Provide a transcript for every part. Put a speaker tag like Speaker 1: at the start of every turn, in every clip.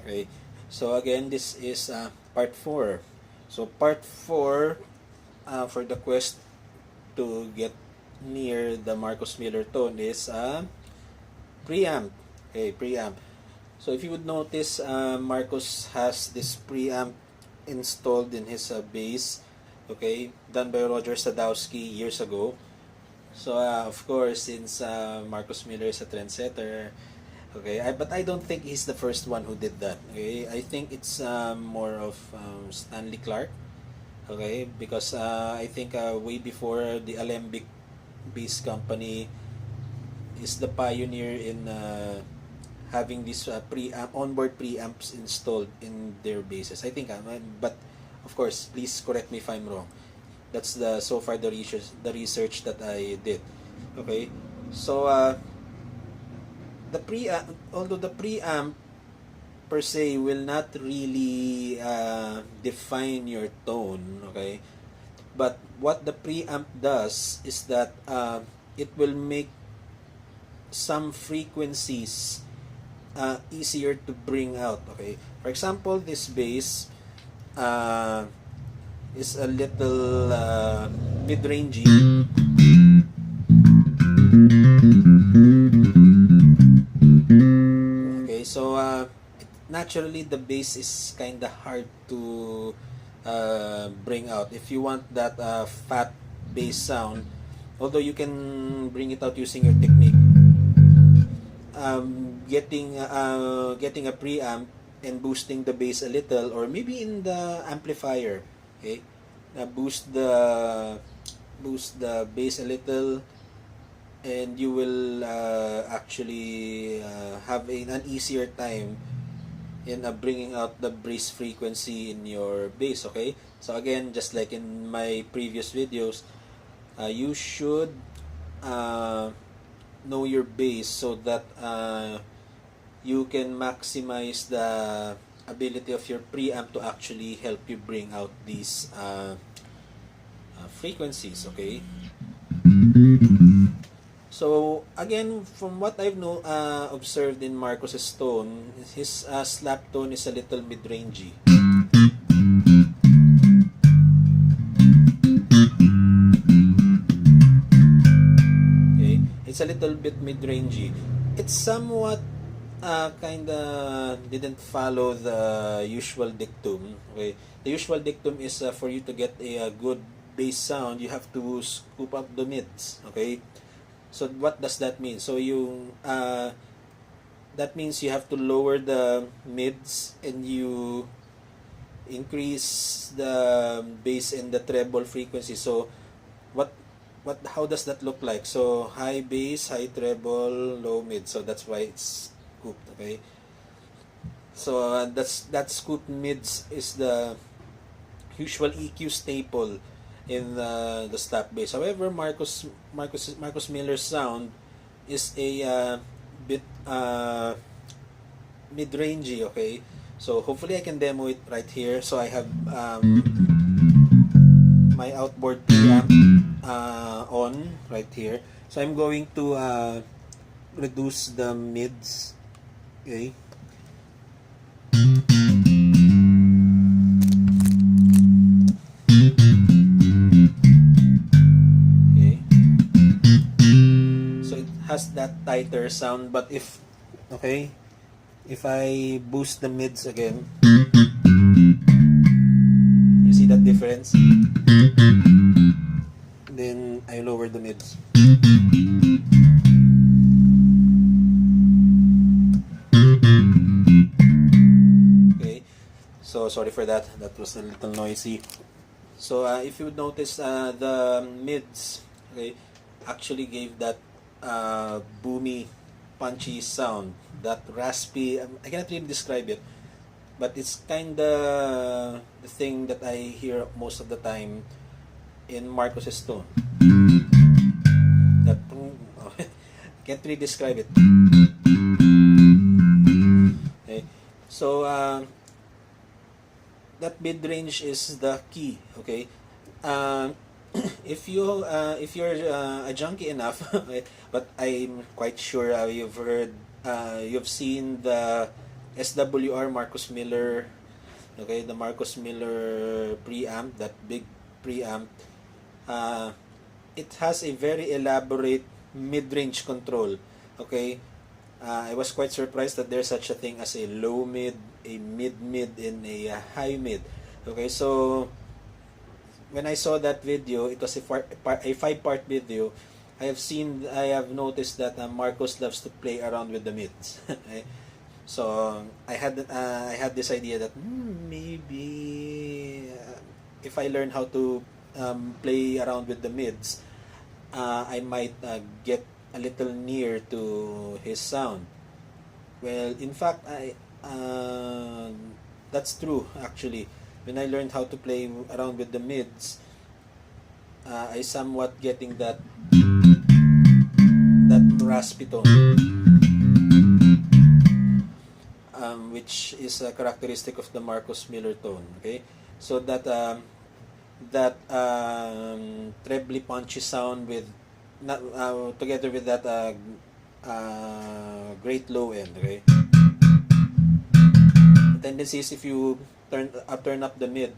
Speaker 1: Okay, so again, this is part 4. So part 4, for the quest to get near the Marcus Miller tone is preamp. Okay, preamp. So if you would notice, Marcus has this preamp installed in his bass, okay, done by Roger Sadowski years ago. So of course, since Marcus Miller is a trendsetter, okay, but I don't think he's the first one who did that. Okay, I think it's more of Stanley Clark. Okay, because I think way before the Alembic bass company is the pioneer in having these onboard preamps installed in their basses. I think, but of course, please correct me if I'm wrong. That's the so far the research that I did. Okay, so the preamp, although the preamp per se will not really define your tone, okay, but what the preamp does is that it will make some frequencies easier to bring out. Okay, for example, this bass is a little mid-rangey. Okay, so naturally the bass is kind of hard to bring out. If you want that fat bass sound, although you can bring it out using your technique, getting a preamp and boosting the bass a little, or maybe in the amplifier, okay, boost the bass a little, and you will actually have an easier time in bringing out the bass frequency in your bass. Okay, so again, just like in my previous videos, you should know your bass so that you can maximize the ability of your preamp to actually help you bring out these frequencies. Okay, so again, from what I've observed in Marcus's tone, his slap tone is a little mid-rangey. Okay, it's a little bit mid-rangey. It's somewhat kinda didn't follow the usual dictum. Okay, the usual dictum is for you to get a good bass sound, you have to scoop up the mids. Okay, so what does that mean? So that means you have to lower the mids and you increase the bass and the treble frequency. So how does that look like? So high bass, high treble, low mid. So that's why it's scooped. Okay, so that scooped mids is the usual EQ staple in the slap bass. However, Marcus Miller's sound is a bit mid-rangey. Okay, so hopefully I can demo it right here. So I have my outboard preamp on right here. So I'm going to reduce the mids. Okay. Has that tighter sound, but if I boost the mids again, you see that difference? Then I lower the mids. Okay, so sorry for that, that was a little noisy. So if you would notice, the mids, okay, actually gave that boomy, punchy sound, that raspy. I cannot really describe it, but it's kinda the thing that I hear most of the time in Marcus's tone. That can't really describe it. Okay, so that mid range is the key. Okay. If you're a junkie enough, but I'm quite sure you've seen the SWR Marcus Miller. Okay, the Marcus Miller preamp, that big preamp, uh, it has a very elaborate mid-range control. Okay, I was quite surprised that there's such a thing as a low mid, a mid, and a high mid. Okay, so when I saw that video, it was a 5-part video. I have noticed that Marcos loves to play around with the mids. So I had this idea that maybe if I learn how to play around with the mids, I might get a little near to his sound. Well, in fact, that's true actually. When I learned how to play around with the mids, I somewhat getting that raspy tone, which is a characteristic of the Marcus Miller tone. Okay, so that trebly punchy sound with not together with that great low end. Okay, the tendency is if you turn up the mid,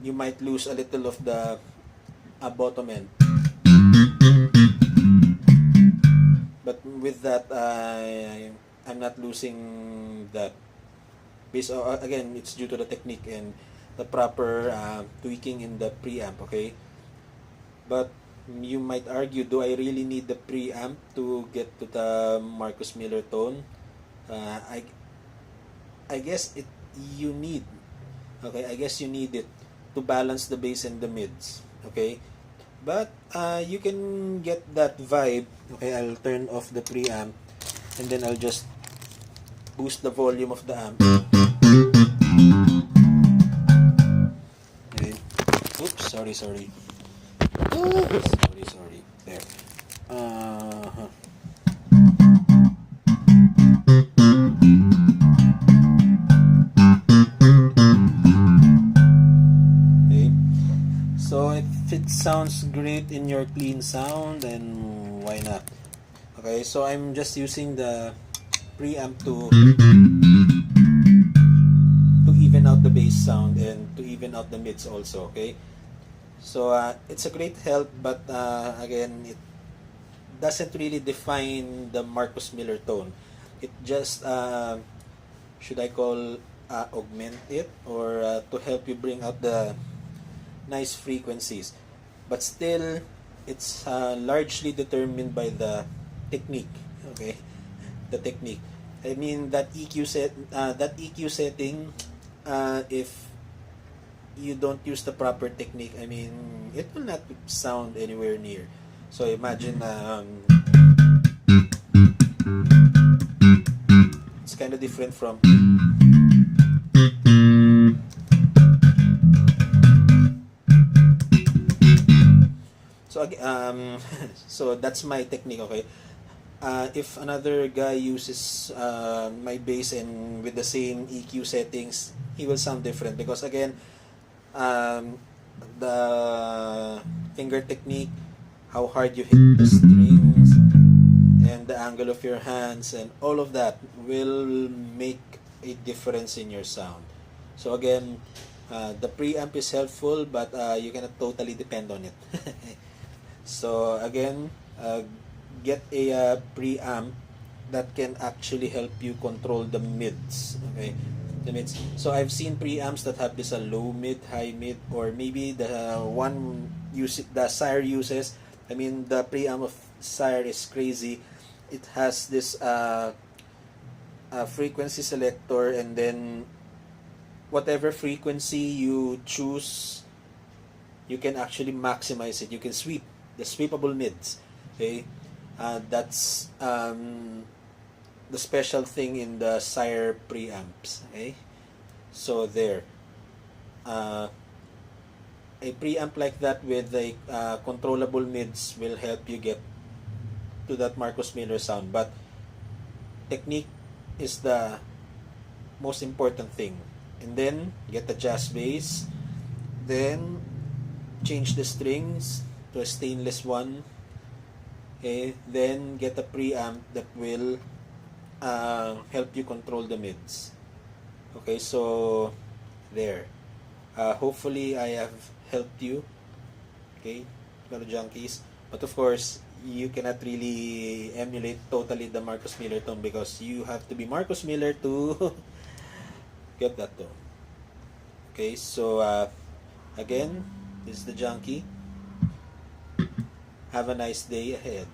Speaker 1: you might lose a little of the bottom end. But with that, I'm not losing that. Based again, it's due to the technique and the proper tweaking in the preamp. Okay, but you might argue, do I really need the preamp to get to the Marcus Miller tone? Uh, I I guess you need. Okay, I guess you need it to balance the bass and the mids. Okay, but you can get that vibe. Okay, I'll turn off the preamp and then I'll just boost the volume of the amp. Okay. Oops, sorry. Sorry. There. Uh-huh. Okay. So if it sounds great in your clean sound, then why not? Okay, so I'm just using the preamp to even out the bass sound and to even out the mids also. Okay, so it's a great help, but again, it doesn't really define the Marcus Miller tone. It just should I call augment it, or to help you bring out the nice frequencies, but still it's largely determined by the technique. Okay, the technique. I mean that EQ setting, if you don't use the proper technique, I mean it will not sound anywhere near. So imagine it's kind of different from. So so that's my technique. Okay, if another guy uses my bass and with the same EQ settings, he will sound different because again, the finger technique, how hard you hit the strings, and the angle of your hands, and all of that will make a difference in your sound. So again, the preamp is helpful, but you cannot totally depend on it. So again, get a preamp that can actually help you control the mids. Okay, the mids. So I've seen preamps that have this low mid, high mid, or maybe the one the Sire uses. I mean, the preamp of Sire is crazy. It has this frequency selector, and then whatever frequency you choose, you can actually maximize it. You can sweep the sweepable mids. Okay, that's the special thing in the Sire preamps. Okay, so there, a preamp like that with a controllable mids will help you get to that Marcus Miller sound. But technique is the most important thing. And then get the jazz bass, then change the strings to a stainless one. Okay, then get a preamp that will help you control the mids. Okay, so there. Hopefully I have helped you. Okay, fellow junkies. But of course, you cannot really emulate totally the Marcus Miller tone because you have to be Marcus Miller to get that tone. Okay, so again, this is the junkie. Have a nice day ahead.